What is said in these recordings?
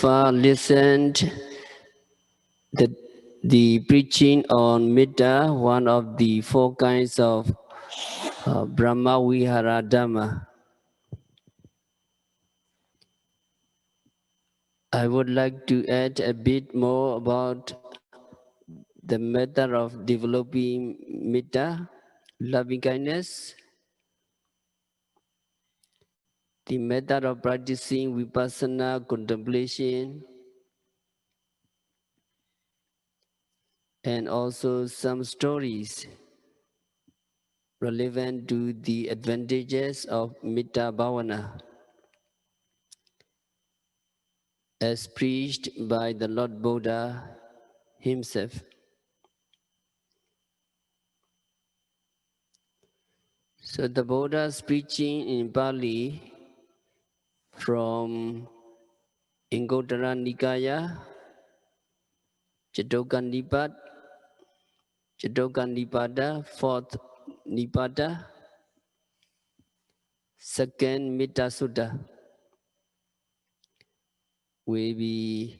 far listened the preaching on Metta, one of the four kinds of Brahma Vihara Dhamma. I would like to add a bit more about the method of developing Metta, loving kindness, the method of practicing Vipassana contemplation, and also some stories relevant to the advantages of Metta Bhavana as preached by the Lord Buddha himself. So the Buddha's preaching in Pali from Anguttara Nikaya, Jatoka Nipada, fourth Nipada, second Metta Sutta will be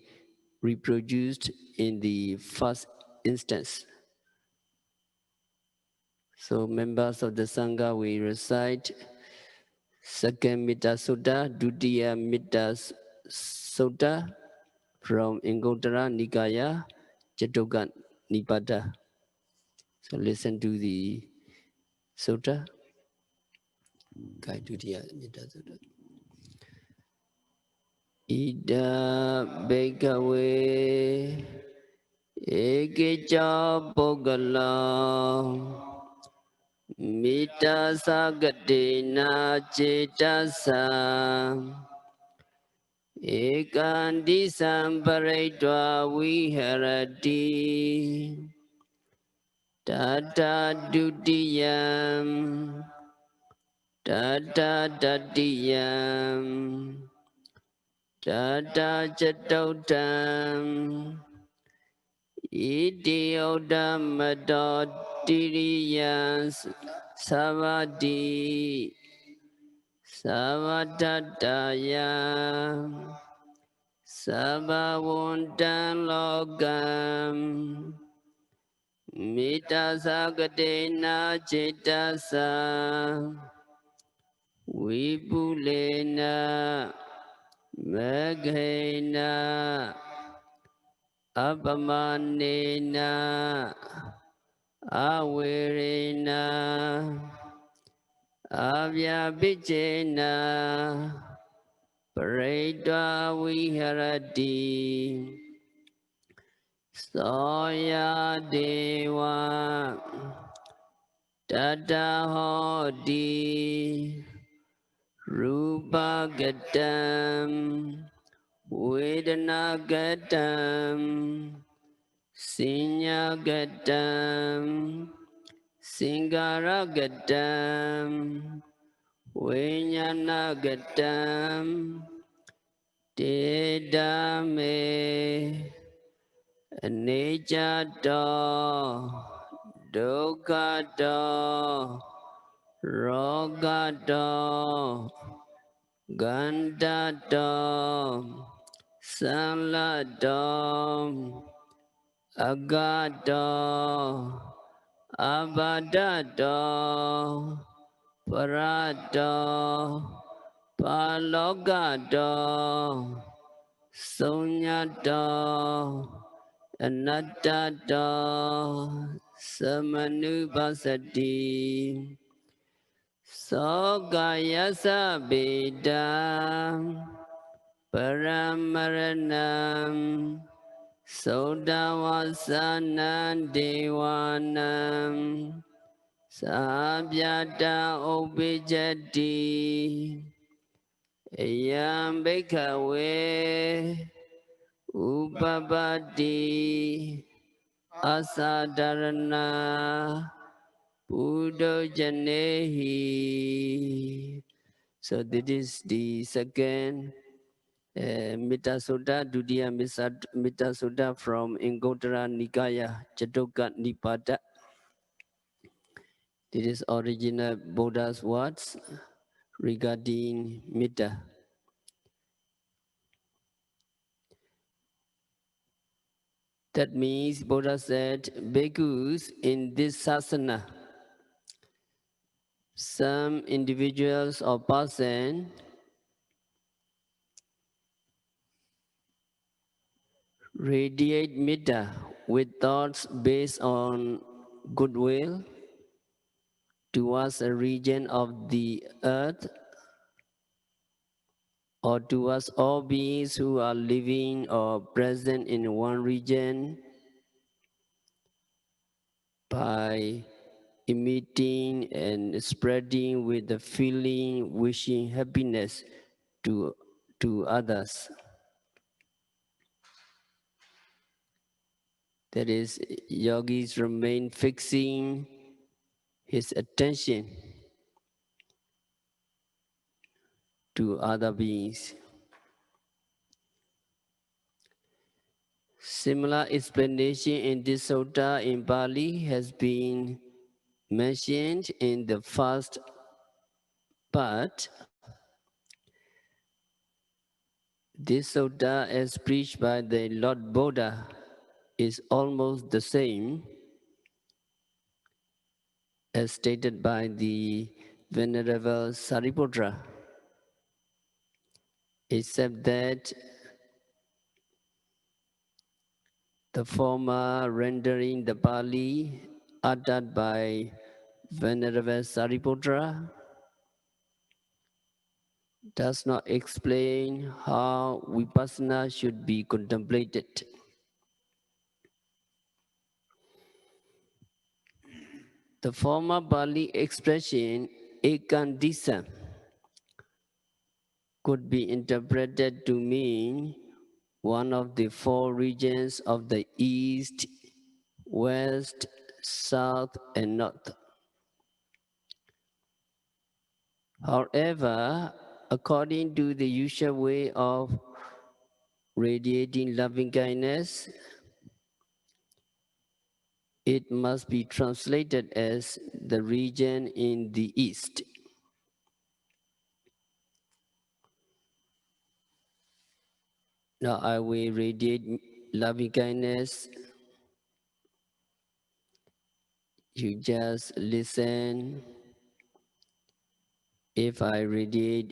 reproduced in the first instance. So members of the Sangha will recite second Metta Sutta, Dutiya Metta Sutta from Anguttara Nikaya, Jatoka Nipada. So listen to the sutta. Kai Dutiya Metta Sutta. Ida Bhekave Ekecha Pogala Mita Sagadena Cetasa Ekandi Samparetva Viharati Tata Dutiyam Tata Tatiyam Tata Chatautam Iti Odamado Tiriyas Savati Savatataya Savavuntan Logam Mita Sagadena Cetasa Vipulena Meghena Apamanena Avirena Avyabhijena Paredva Viharati Soya Deva Tata Hodi Rupa Gatam Vedana Gatam Sinya Gatam Singara Gatam Vinyana Gatam Dedame Aniccato Dukkhato Rogato Gandhato Salato Agato Abadato Parato Palogato Sunyato Anattato Samanubhasati Sogayasa Bedam Paramaranam Sodavasanan Devanam Sabhyata Obijati Ayam Bhikkhave Upapati Asadarana Buddha Janehi. So this is the second Metta Sutta, Dutiya Metta Sutta from Anguttara Nikaya, Jatoka Nipada. This is original Buddha's words regarding Metta. That means Buddha said, bhikkhus in this sasana, some individuals or person radiate Metta with thoughts based on goodwill towards a region of the earth or towards all beings who are living or present in one region by emitting and spreading with the feeling, wishing happiness to others. That is, yogis remain fixing his attention to other beings. Similar explanation in this sutta in Pali has been mentioned in the first part. This sutta, as preached by the Lord Buddha, is almost the same as stated by the Venerable Sariputra, except that the former rendering the Pali uttered by Venerable Sariputra does not explain how vipassana should be contemplated. The former Pali expression ekandisa could be interpreted to mean one of the four regions of the east, west, south, and north. However, according to the usual way of radiating loving kindness, it must be translated as the region in the east. Now I will radiate loving kindness. You just listen. If I radiate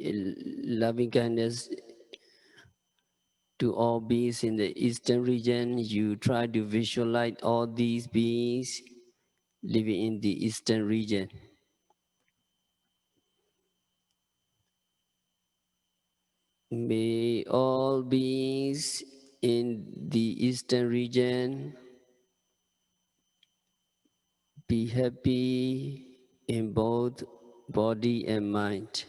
loving kindness to all beings in the eastern region, you try to visualize all these beings living in the eastern region. May all beings in the eastern region be happy in both body and mind.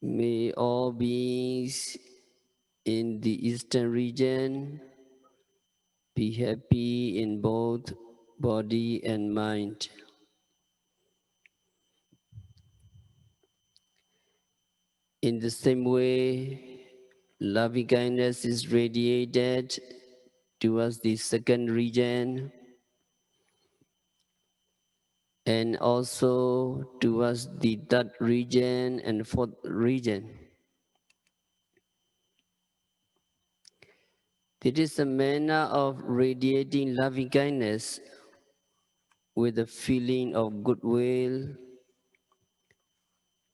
May all beings in the eastern region be happy in both body and mind. In the same way, loving kindness is radiated towards the second region and also towards the third region and fourth region. It is a manner of radiating loving kindness with a feeling of goodwill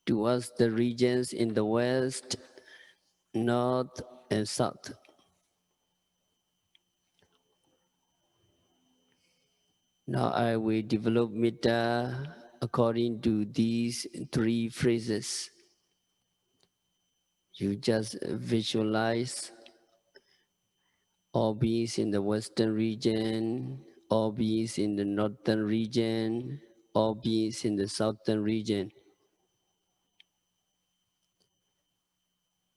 towards the regions in the west, north, and south. Now I will develop Metta according to these three phrases. You just visualize all beings in the western region, all beings in the northern region, all beings in the southern region.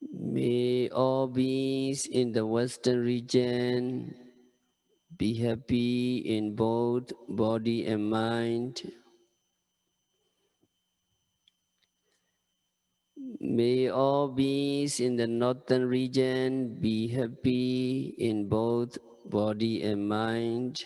May all beings in the western region be happy in both body and mind. May all beings in the northern region be happy in both body and mind.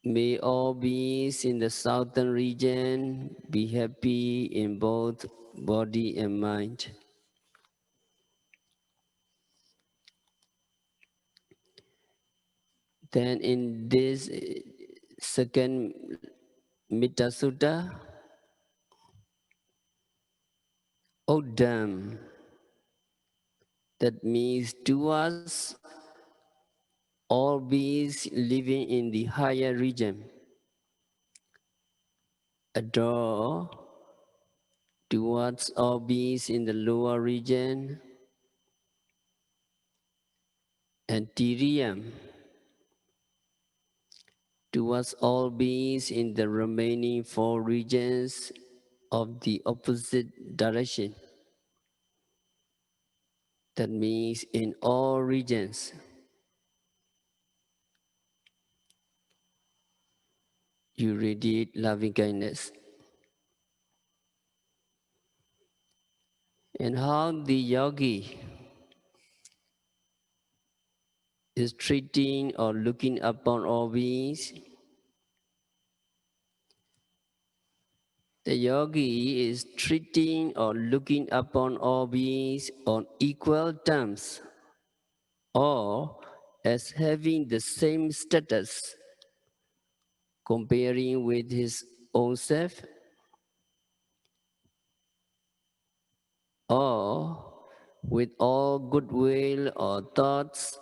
May all beings in the southern region be happy in both body and mind. Then in this second Metta Sutta, O Dham, that means towards all beings living in the higher region, adore towards all beings in the lower region, and Tiriyam towards all beings in the remaining four regions of the opposite direction. That means in all regions, you radiate loving kindness. And how the yogi is treating or looking upon all beings, the yogi is treating or looking upon all beings on equal terms or as having the same status, comparing with his own self, or with all goodwill or thoughts.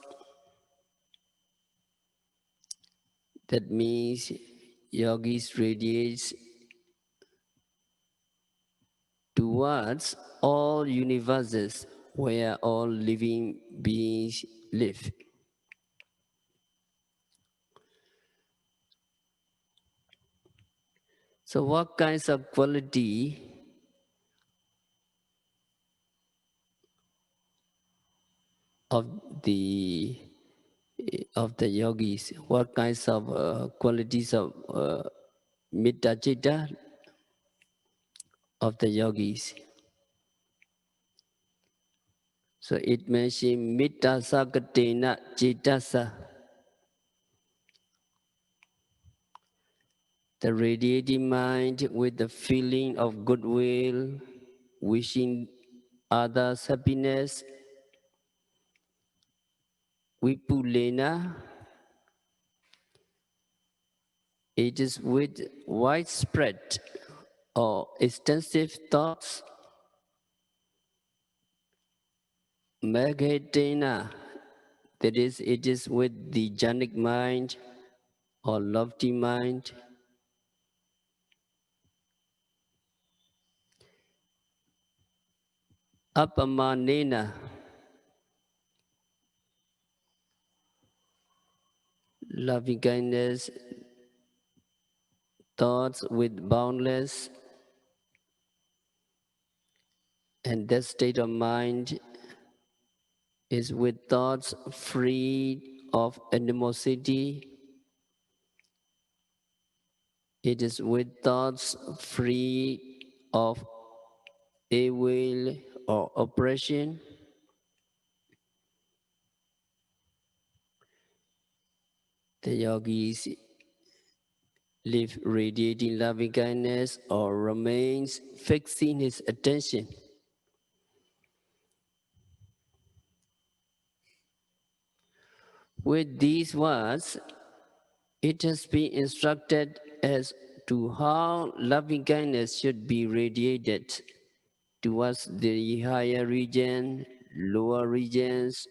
That means yogis radiates towards all universes where all living beings live. So what kinds of quality of the yogis, what kinds of qualities of Metta Citta of the yogis? So it mentions Metta Sakatena Cittasa, the radiating mind with the feeling of goodwill, wishing others happiness. Vipulena, it is with widespread or extensive thoughts. Maghetena, that is, it is with the jhanic mind or lofty mind. Apamanena, loving kindness, thoughts with boundless, and that state of mind is with thoughts free of animosity. It is with thoughts free of evil or oppression. The yogis live radiating loving kindness or remains fixing his attention. With these words, it has been instructed as to how loving kindness should be radiated towards the higher region, lower regions,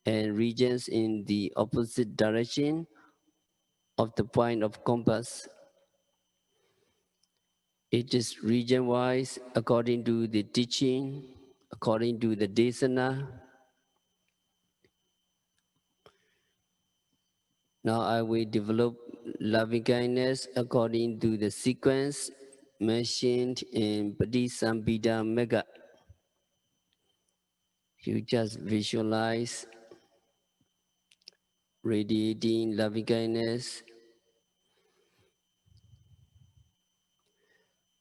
and regions in the opposite direction of the point of compass. It is region-wise according to the teaching, according to the desana. Now I will develop loving kindness according to the sequence mentioned in Patisambhida Mega. You just visualize radiating loving kindness.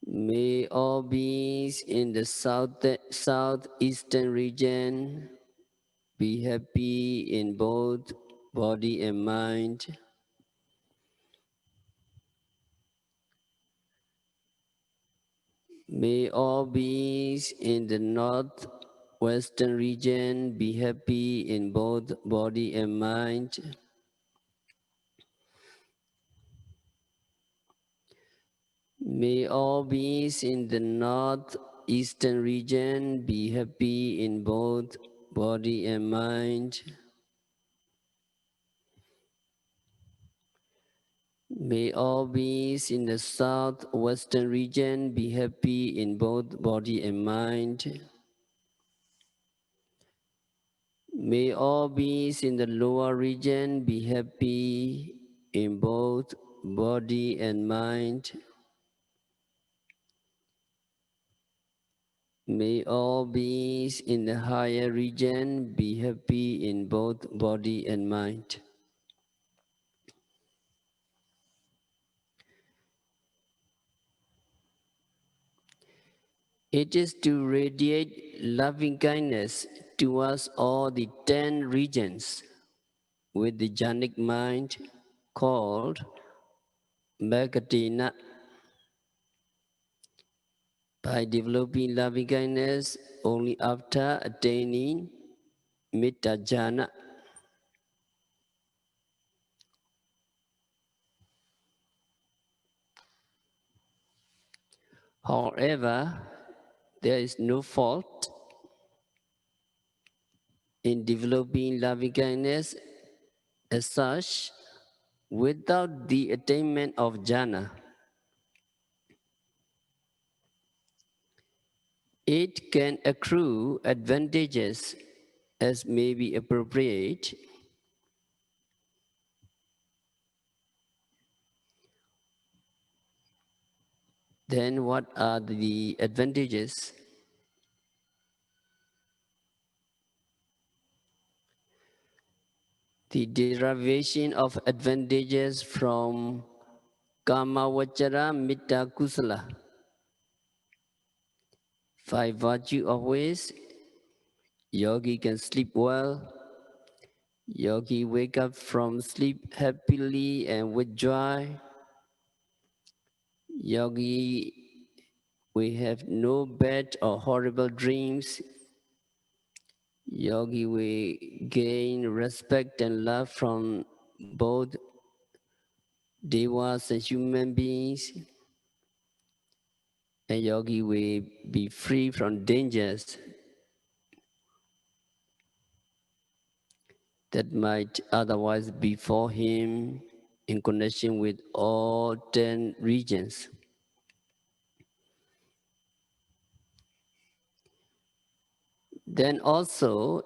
May all beings in the southeastern region be happy in both body and mind. May all beings in the northwestern region be happy in both body and mind. May all beings in the northeastern region be happy in both body and mind. May all beings in the southwestern region be happy in both body and mind. May all beings in the lower region be happy in both body and mind. May all beings in the higher region be happy in both body and mind. It is to radiate loving kindness towards all the 10 regions with the jhanic mind called Bhagatina. By developing loving kindness only after attaining Metta jhana. However, there is no fault in developing loving kindness as such without the attainment of jhana. It can accrue advantages as may be appropriate. Then what are the advantages? The derivation of advantages from Kamavachara Mitta Kusala. 5 virtue of which yogi can sleep well, yogi wake up from sleep happily and with joy, yogi we have no bad or horrible dreams, yogi we gain respect and love from both devas and human beings, and yogi will be free from dangers that might otherwise befall him in connection with all 10 regions. Then also,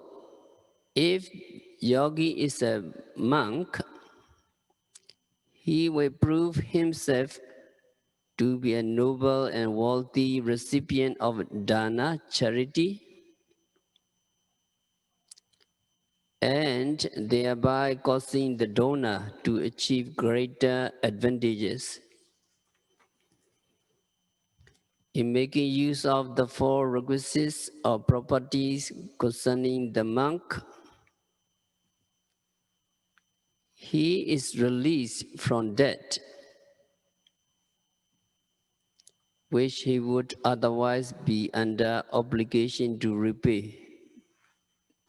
if yogi is a monk, he will prove himself to be a noble and worthy recipient of dana, charity, and thereby causing the donor to achieve greater advantages. In making use of the 4 requisites or properties concerning the monk, he is released from debt, which he would otherwise be under obligation to repay.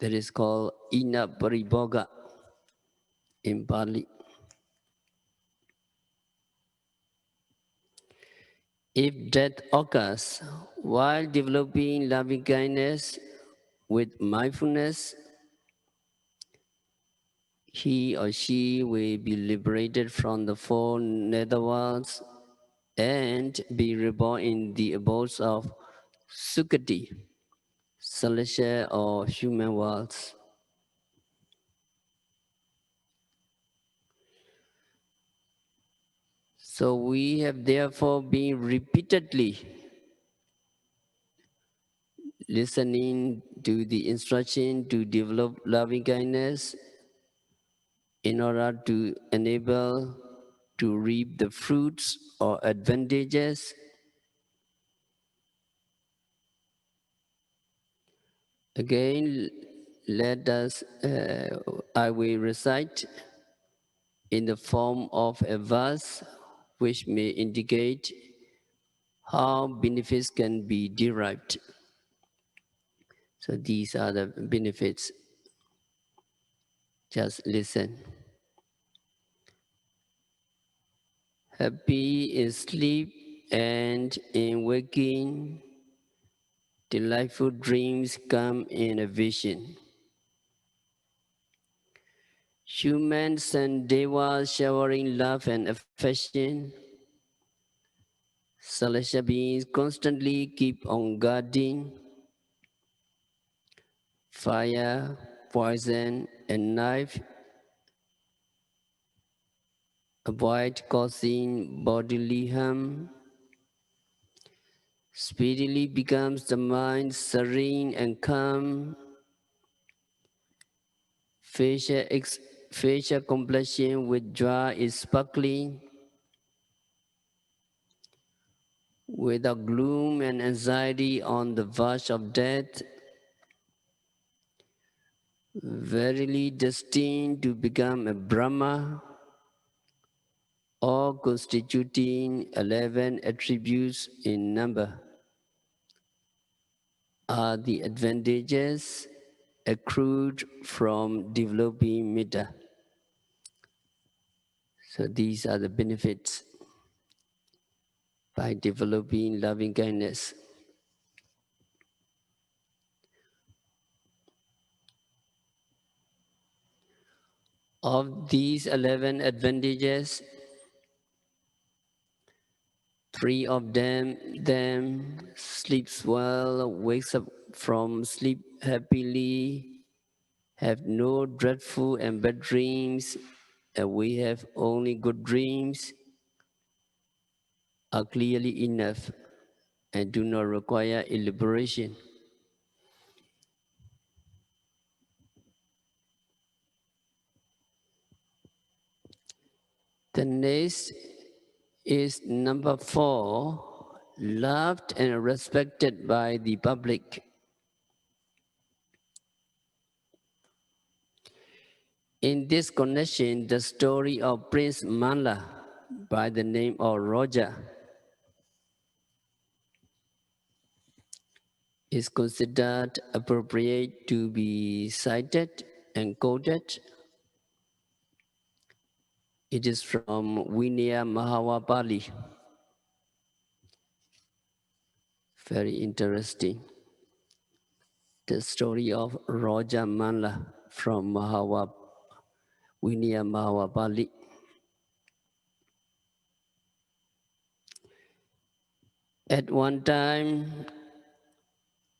That is called ina paribhoga in Pali. If death occurs while developing loving kindness with mindfulness, he or she will be liberated from the 4 netherworlds and be reborn in the abodes of Sukati, celestial or human worlds. So we have therefore been repeatedly listening to the instruction to develop loving kindness in order to enable to reap the fruits or advantages. Again, let us, I will recite in the form of a verse which may indicate how benefits can be derived. So these are the benefits. Just listen. Happy in sleep and in waking, delightful dreams come in a vision. Humans and devas showering love and affection. Celestial beings constantly keep on guarding. Fire, poison, and knife avoid causing bodily harm. Speedily becomes the mind serene and calm. Facial complexion with joy is sparkling. Without gloom and anxiety on the verge of death, verily destined to become a Brahma, all constituting 11 attributes in number, are the advantages accrued from developing Metta. So these are the benefits by developing loving kindness. Of these 11 advantages, 3 of them sleeps well, wakes up from sleep happily, have no dreadful and bad dreams, and we have only good dreams, are clearly enough and do not require elaboration. The next is number 4, loved and respected by the public. In this connection, the story of Prince Malla by the name of Roja is considered appropriate to be cited and quoted. It is from Vinaya Mahawapali. Very interesting. The story of Roja Malla from Vinaya Mahawapali. At one time,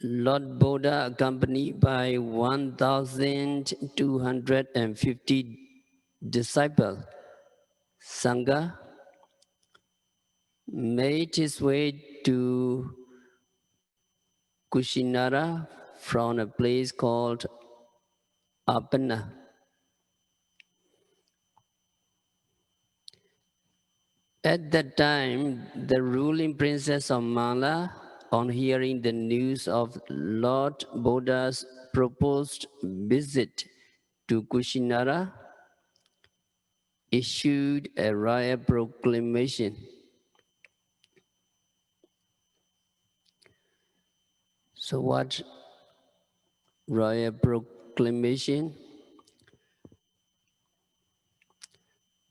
Lord Buddha, accompanied by 1,250 disciples, Sangha, made his way to Kushinara from a place called Apana. At that time, the ruling princess of Mala, on hearing the news of Lord Buddha's proposed visit to Kushinara, issued a royal proclamation. So what royal proclamation?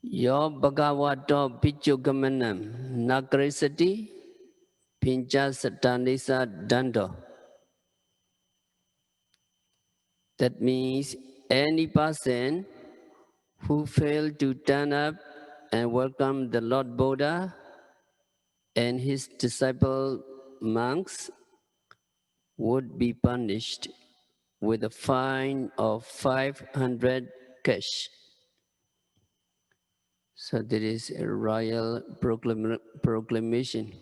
Yo Bhagavato Pichugamanam Nakarisati Pincha Satanisa Dando. That means any person who failed to turn up and welcome the Lord Buddha and his disciple monks would be punished with a fine of 500 cash. So there is a royal proclamation.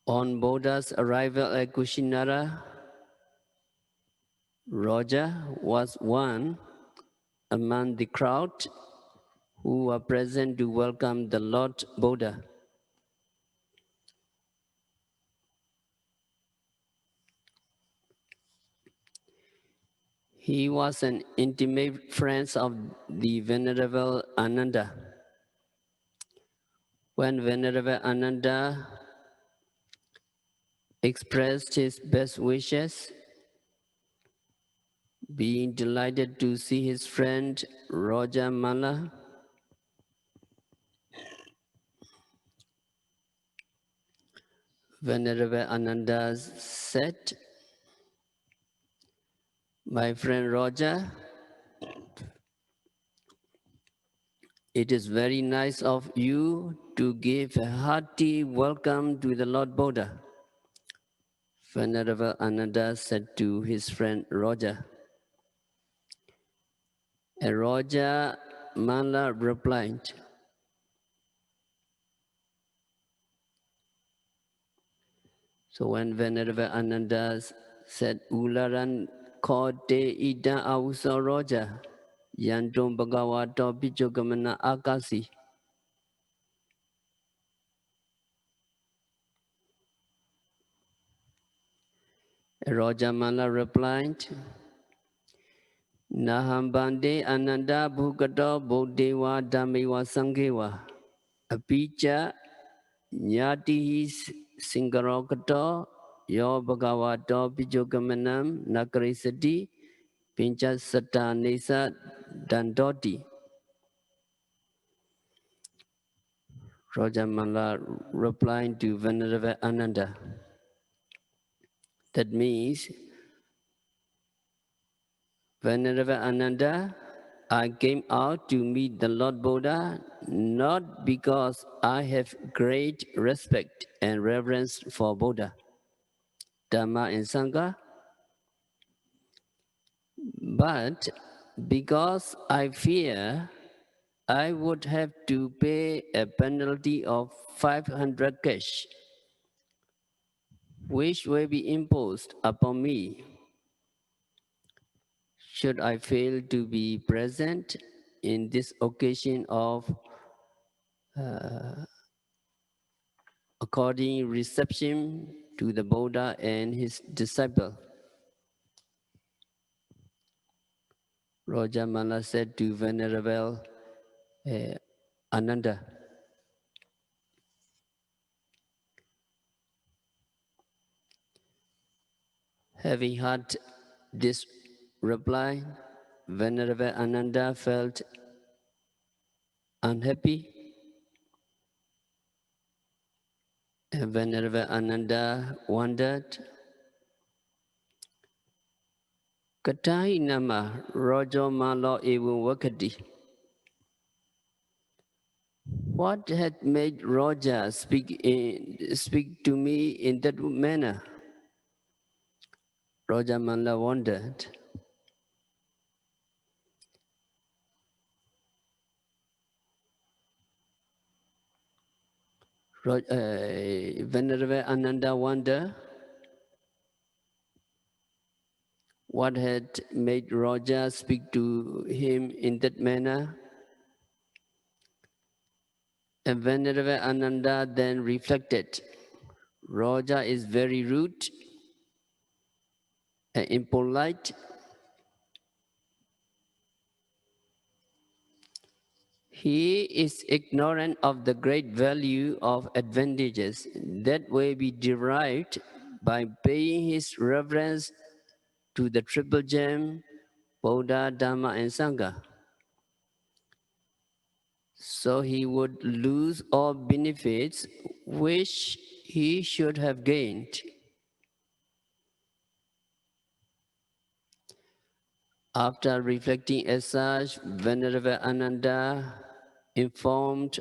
On Buddha's arrival at Kushinara, Roja was one among the crowd who were present to welcome the Lord Buddha. He was an intimate friend of the Venerable Ananda. When Venerable Ananda expressed his best wishes, being delighted to see his friend Raja Mala, Venerable Ananda said, "My friend Raja, it is very nice of you to give a hearty welcome to the Lord Buddha." Venerable Ananda said to his friend Raja. And Raja Mala replied, so when Venerable Ananda said, "Ularan kote ida ausa Raja, yantum bhagavato pichogamana akasi." Raja Mala replied, "Naham bande ananda bhugato bodhewa dhammewa sangewa, apicha nyatihi singarokato yo bhagavato pichogamanam nakarisati pincha satta nesa dandoti." Raja Mala replied to Venerable Ananda, that means, "Venerable Ananda, I came out to meet the Lord Buddha not because I have great respect and reverence for Buddha, Dhamma and Sangha, but because I fear I would have to pay a penalty of 500 cash, which will be imposed upon me should I fail to be present in this occasion of according reception to the Buddha and his disciple." Raja Mala said to Venerable Ananda, having heard this reply, Venerable Ananda felt unhappy, and Venerable Ananda wondered, "Katai nama Raja Mala evam vakati." What had made Raja speak to me in that manner? Raja Malla wondered. Venerable Ananda wondered what had made Raja speak to him in that manner. And Venerable Ananda then reflected, Raja is very rude and impolite. He is ignorant of the great value of advantages that will be derived by paying his reverence to the Triple Gem, Buddha, Dhamma, and Sangha. So he would lose all benefits which he should have gained. After reflecting as such, Venerable Ananda informed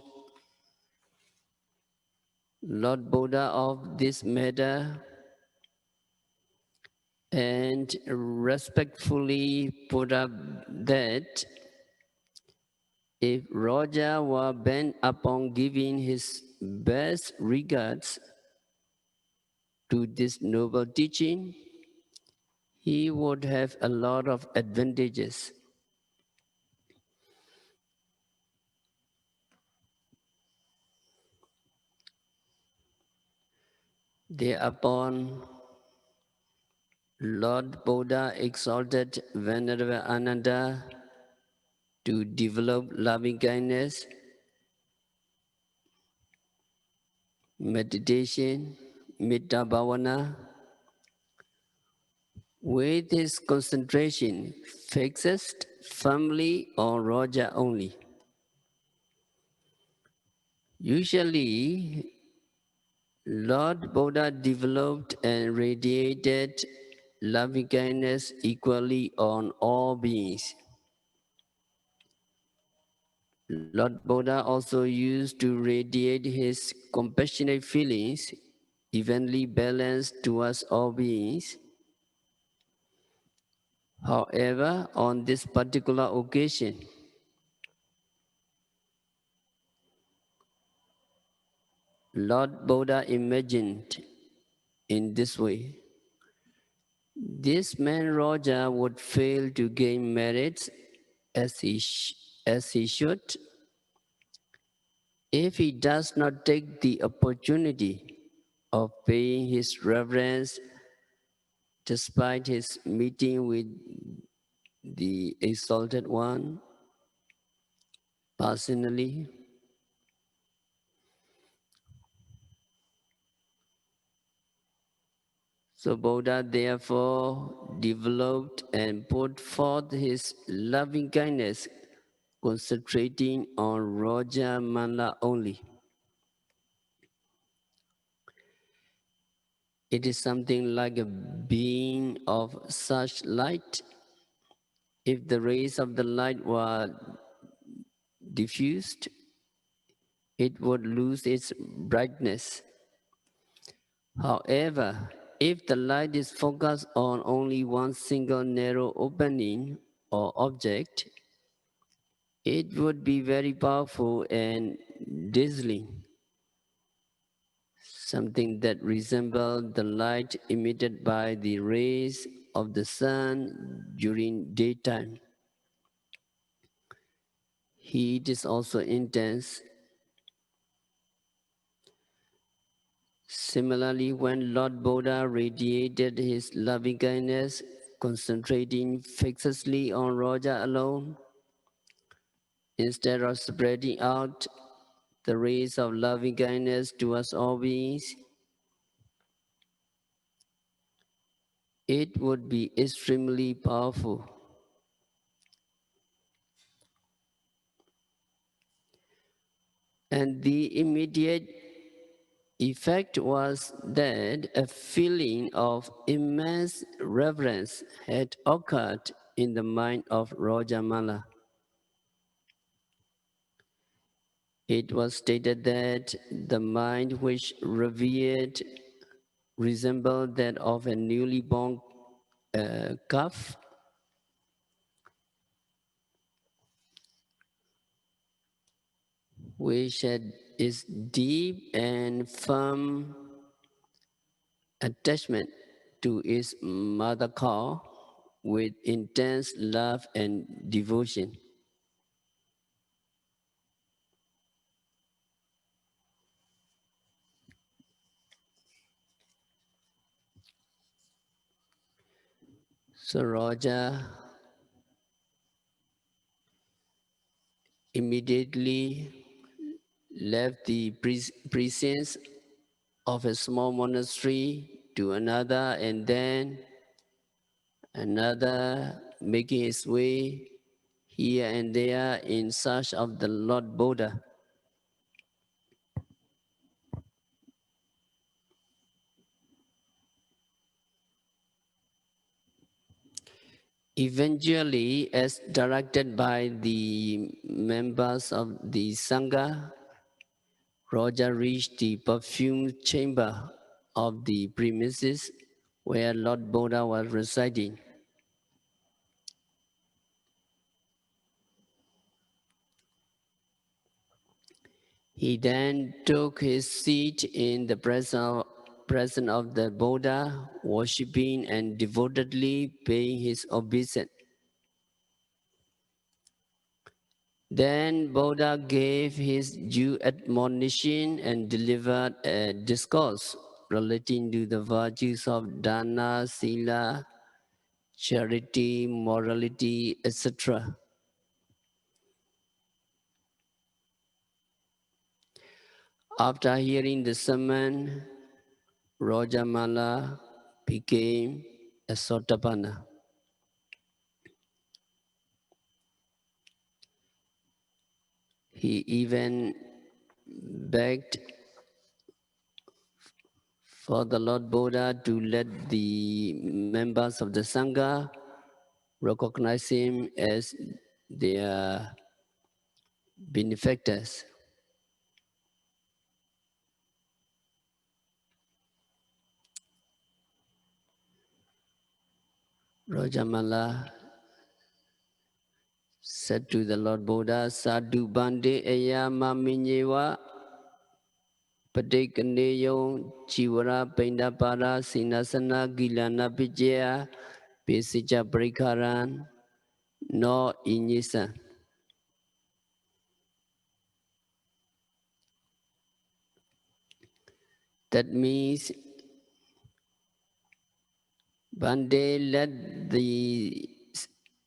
Lord Buddha of this matter and respectfully put up that if Raja were bent upon giving his best regards to this noble teaching, he would have a lot of advantages. Thereupon, Lord Buddha exalted Venerable Ananda to develop loving kindness, meditation, Metta Bhavana, with his concentration fixed firmly on Raja only. Usually, Lord Buddha developed and radiated loving kindness equally on all beings. Lord Buddha also used to radiate his compassionate feelings evenly balanced towards all beings. However, on this particular occasion, Lord Buddha imagined in this way: this man Raja would fail to gain merits as he should if he does not take the opportunity of paying his reverence despite his meeting with the Exalted One personally. So Buddha therefore developed and put forth his loving kindness, concentrating on Raja Mala only. It is something like a beam of such light. If the rays of the light were diffused, it would lose its brightness. However, if the light is focused on only one single narrow opening or object, it would be very powerful and dazzling, something that resembled the light emitted by the rays of the sun during daytime. Heat is also intense. Similarly, when Lord Buddha radiated his loving kindness, concentrating fixedly on Raja alone, instead of spreading out the rays of loving kindness towards all beings, it would be extremely powerful. And the immediate effect was that a feeling of immense reverence had occurred in the mind of Rajamala. It was stated that the mind which revered resembled that of a newly born calf, which had its deep and firm attachment to its mother cow with intense love and devotion. So Raja immediately left the precincts of a small monastery to another and then another, making his way here and there in search of the Lord Buddha. Eventually, as directed by the members of the Sangha, Raja reached the perfume chamber of the premises where Lord Buddha was residing. He then took his seat in the presence of the Buddha, worshipping and devotedly paying his obeisance. Then Buddha gave his due admonition and delivered a discourse relating to the virtues of dana, sila, charity, morality, etc. After hearing the sermon, Rajamala became a Sotapanna. He even begged for the Lord Buddha to let the members of the Sangha recognize him as their benefactors. Rajamala said to the Lord Buddha, Sadhu Bande Ayama Minyewa Padekaneyo Chivara Paindapara Sinasana Gilana Vijaya Pesija Brikaran No Inyisan. That means Bande let the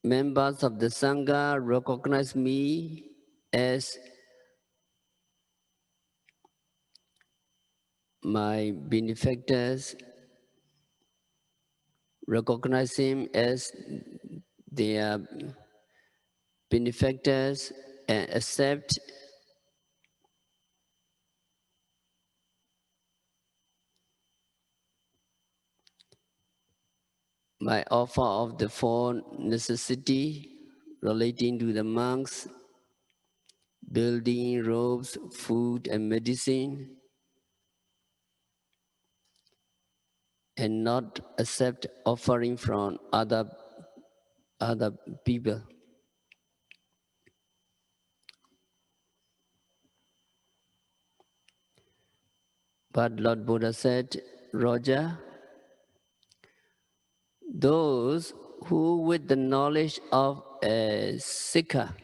members of the Sangha recognize me as my benefactors, recognize him as their benefactors, and accept my offer of the four necessities relating to the monks, building, robes, food, and medicine, and not accept offering from other people. But Lord Buddha said, Roger, those who with the knowledge of a Sikha,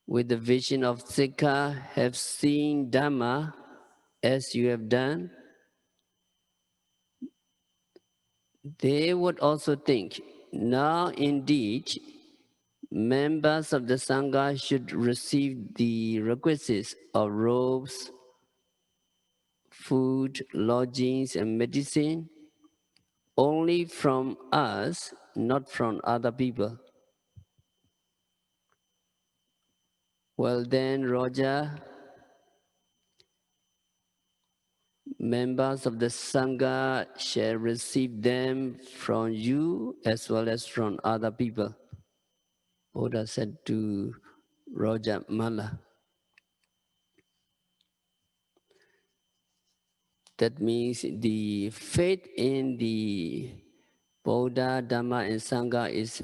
with the vision of Sikha, have seen Dhamma as you have done, they would also think, now indeed, members of the Sangha should receive the requisites of robes, food, lodgings, and medicine only from us, not from other people. Well then, Roger, members of the Sangha shall receive them from you as well as from other people. Buddha said to Roger Mala. That means the faith in the Buddha, Dhamma, and Sangha is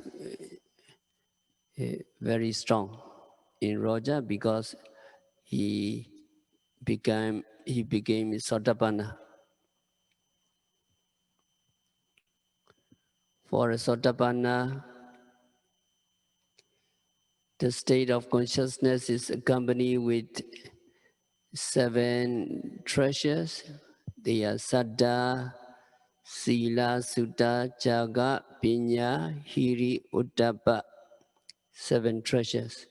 very strong in Roger because he became Sotapanna. For a Sotapanna, the state of consciousness is accompanied with 7 treasures. They are Saddha, Sila, Sutta, Jaga, Pinya, Hiri, Uddhapa. 7 treasures.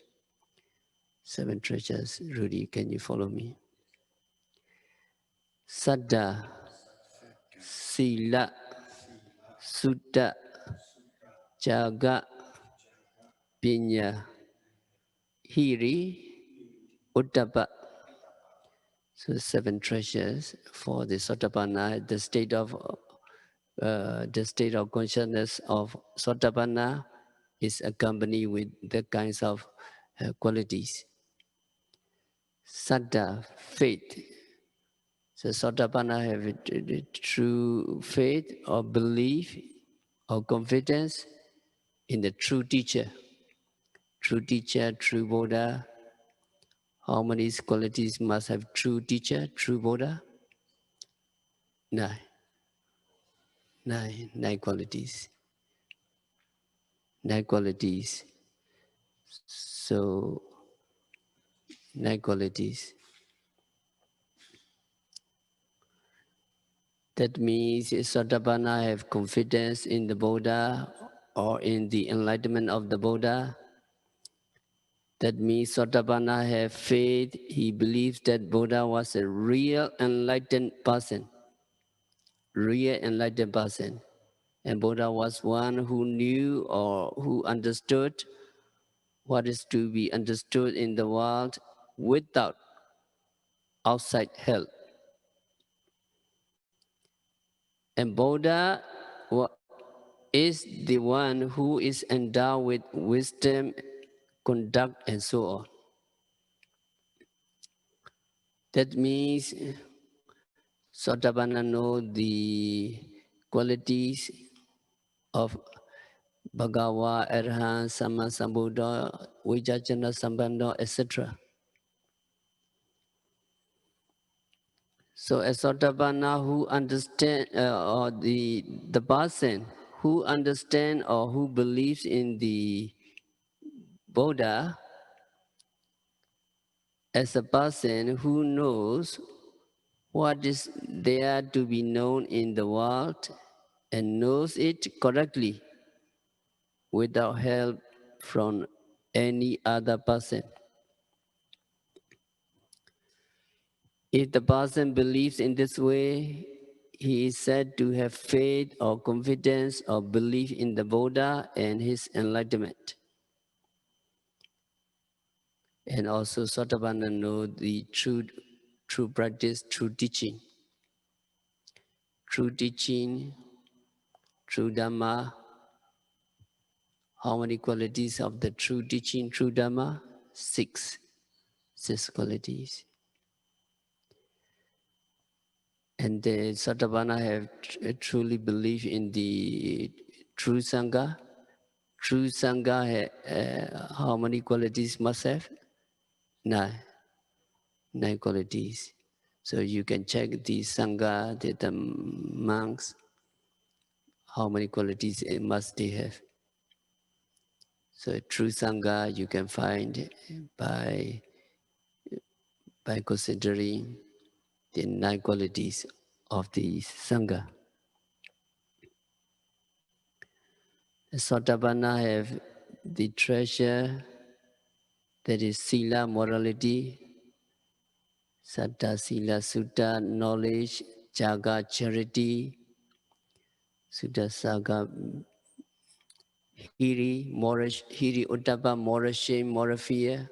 7 treasures. Rudy, can you follow me? Saddha, Sila, Sutta, Jaga, Pinya, Hiri, Uddhapa. So 7 treasures for the Sotapanna, the state of consciousness of Sotapanna is accompanied with the kinds of qualities. Saddha, faith. So Sotapanna have a true faith or belief or confidence in the true teacher. True teacher, true Buddha. How many qualities must have true teacher, true Buddha? 9. 9 qualities. 9 qualities. So 9 qualities. That means Sotapanna have confidence in the Buddha or in the enlightenment of the Buddha. That means Sotapanna have faith. He believes that Buddha was a real enlightened person. Real enlightened person. And Buddha was one who knew or who understood what is to be understood in the world without outside help. And Buddha is the one who is endowed with wisdom, conduct, and so on. That means Sotapanna know the qualities of Bhagawa, Arhan, Sama Sambuddha, Vijayana Sambandha, etc. So a Sotapanna who understand, or the person who understand or who believes in the Buddha as a person who knows what is there to be known in the world and knows it correctly without help from any other person. If the person believes in this way, he is said to have faith or confidence or belief in the Buddha and his enlightenment. And also Sotapanna know the true practice, true teaching. True teaching, true Dhamma. How many qualities of the true teaching, true Dhamma? Six. Six qualities. And the Sotapanna have truly believe in the true Sangha. True Sangha, how many qualities must have? Nine. Nine qualities. So you can check the Sangha, the monks, how many qualities must they have. So true Sangha you can find by considering the nine qualities of the Sangha. The Sotapanna have the treasure that is Sila, morality, Satta, Sila, Sutta, knowledge, Jaga, charity, Sutta, Saga, Hiri, Hiri, Uttapa, moral shame, moral fear,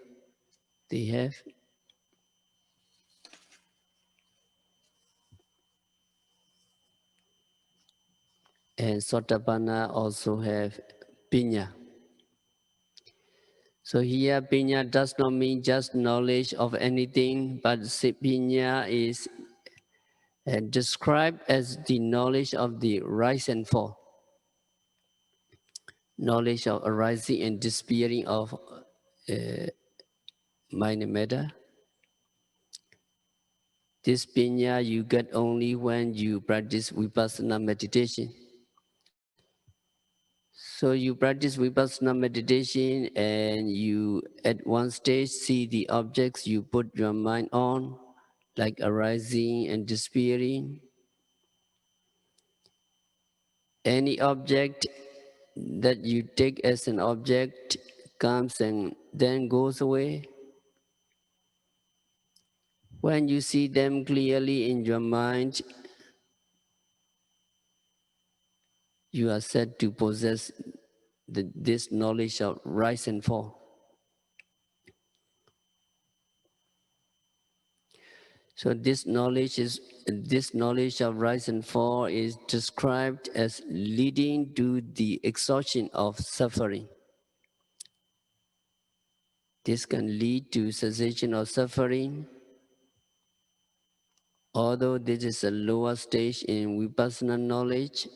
they have. And Sotapanna also have Pinya. So here, Pinya does not mean just knowledge of anything, but Pinya is described as the knowledge of the rise and fall. Knowledge of arising and disappearing of mind and matter. This Pinya you get only when you practice Vipassana meditation. So you practice Vipassana meditation and you at one stage see the objects you put your mind on, like arising and disappearing. Any object that you take as an object comes and then goes away. When you see them clearly in your mind, you are said to possess this knowledge of rise and fall. So this knowledge of rise and fall is described as leading to the exhaustion of suffering. This can lead to cessation of suffering. Although this is a lower stage in Vipassana knowledge,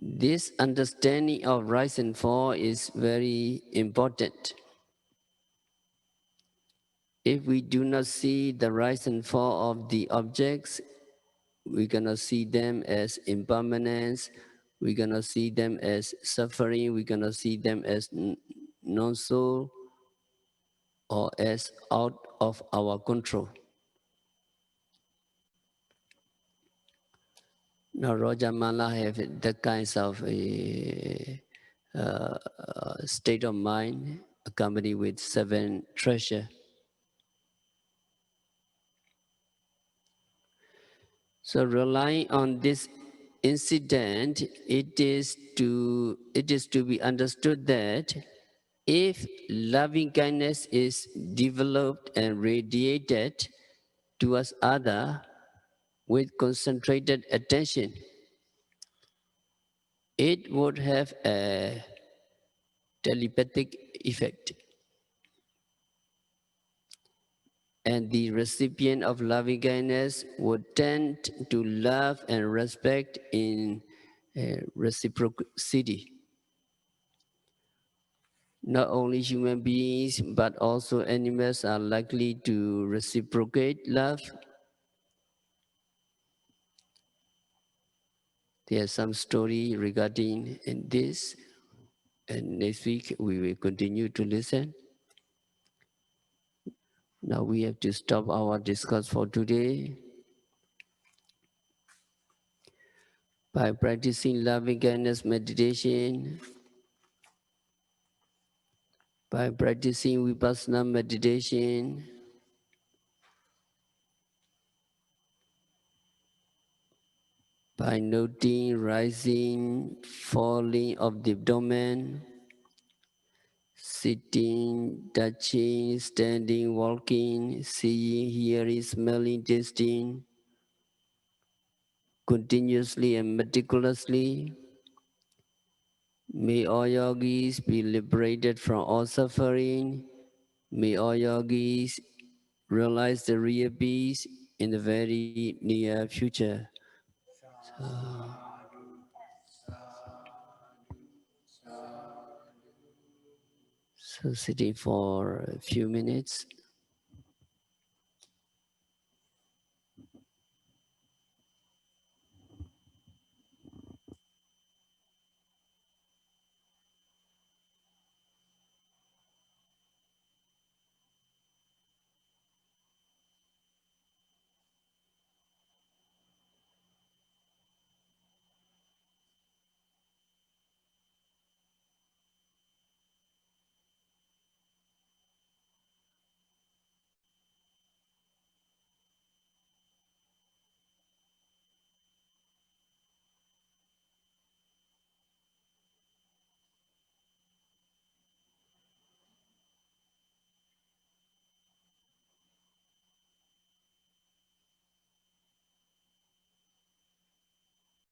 this understanding of rise and fall is very important. If we do not see the rise and fall of the objects, we're gonna see them as impermanence, we're gonna see them as suffering, we're gonna see them as non-soul or as out of our control. Now, Rajamala have the kinds of uh, state of mind accompanied with 7 treasure. So, relying on this incident, it is to be understood that if loving kindness is developed and radiated towards other with concentrated attention, it would have a telepathic effect. And the recipient of loving kindness would tend to love and respect in reciprocity. Not only human beings, but also animals are likely to reciprocate love. There's some story regarding this, and next week we will continue to listen. Now we have to stop our discourse for today. By practicing loving kindness meditation, by practicing vipassana meditation, by noting rising, falling of the abdomen, sitting, touching, standing, walking, seeing, hearing, smelling, tasting, continuously and meticulously. May all yogis be liberated from all suffering. May all yogis realize the real peace in the very near future. So sitting for a few minutes.